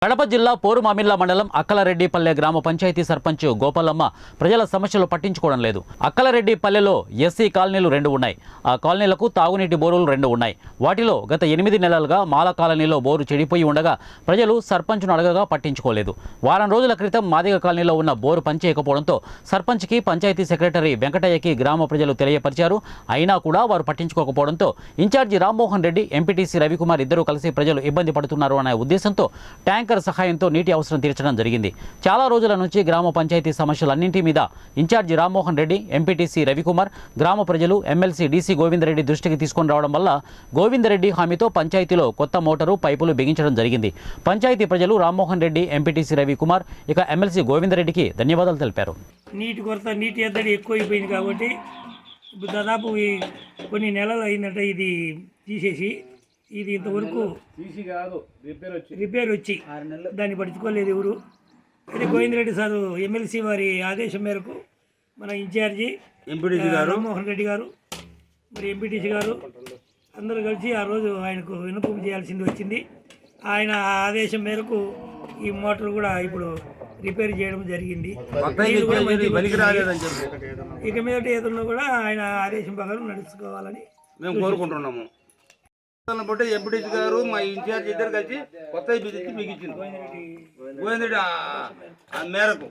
కడప జిల్లా పోరుమామిళ్ల మండలం అక్కలరెడ్డిపల్లె గ్రామ పంచాయతీ సర్పంచ్ గోపాలమ్మ ప్రజల సమస్యలు పట్టించుకోవడం లేదు. అక్కలరెడ్డిపల్లెలో ఎస్సీ కాలనీలు 2 ఉన్నాయి. ఆ కాలనీలకు తాగునీటి బోరులు 2 ఉన్నాయి. వాటిలో గత 8 నెలలుగా మాల కాలనీలో బోరు చెడిపోయి ఉండగా ప్రజలు సర్పంచ్ను అడగగా పట్టించుకోలేదు. వారం రోజుల క్రితం మాదిగ కాలనీలో ఉన్న బోరు పనిచేయకపోవడంతో సర్పంచ్కి పంచాయతీ సెక్రటరీ వెంకటయ్యకి గ్రామ ప్రజలు తెలియపరిచారు. అయినా కూడా వారు పట్టించుకోకపోవడంతో ఇన్ఛార్జి రామ్మోహన్ రెడ్డి, ఎంపీటీసీ రవికుమార్ ఇద్దరూ కలిసి ప్రజలు ఇబ్బంది పడుతున్నారు అనే ఉద్దేశంతో ట్యాంకర్ సహాయంతో నీటి అవసరం తీర్చడం జరిగింది. చాలా రోజుల నుంచి గ్రామ పంచాయతీ సమస్యలన్నింటి మీద ఇన్ఛార్జి రామ్మోహన్ రెడ్డి, ఎంపీటీసీ రవికుమార్, గ్రామ ప్రజలు, ఎమ్మెల్సీ డీసీ గోవిందరెడ్డి దృష్టికి తీసుకొని రావడం వల్ల గోవిందరెడ్డి హామీతో పంచాయతీలో కొత్త మోటారు, పైపులు బిగించడం జరిగింది. పంచాయతీ ప్రజలు రామ్మోహన్ రెడ్డి, ఎంపీటీసీ రవికుమార్, ఇక ఎమ్మెల్సీ గోవిందరెడ్డికి ధన్యవాదాలు తెలిపారు. నీటి కొరత, నీటి ఎద్దడి ఎక్కువైపోయింది కాబట్టి ఇప్పుడు దాదాపు కొన్ని నెలలు అయిందంటే ఇది తీసేసి, ఇది ఇంతవరకు రిపేర్ వచ్చి దాన్ని పట్టించుకోలేదు ఎవరు. అయితే గోవిందరెడ్డి సారు ఎమ్మెల్సీ వారి ఆదేశం మేరకు మన ఇన్ఛార్జి రామ్మోహన్ రెడ్డి గారు, మరి ఎంపీటీసీ గారు అందరూ కలిసి ఆ రోజు ఆయనకు విన్నపం చేయాల్సింది వచ్చింది. ఆయన ఆదేశం మేరకు ఈ మోటార్ కూడా ఇప్పుడు రిపేర్ చేయడం జరిగింది. ఇక మీదట ఏదన్నా కూడా ఆయన ఆదేశం ప్రకారం నడుచుకోవాలని మేము కోరుకుంటున్నాము. బట్టి ఎంపీటీసీ గారు, మా ఇన్ఛార్జ్ ఇద్దరు కలిసి కొత్త బిగించింది గోవిందరెడ్డి మేరకు.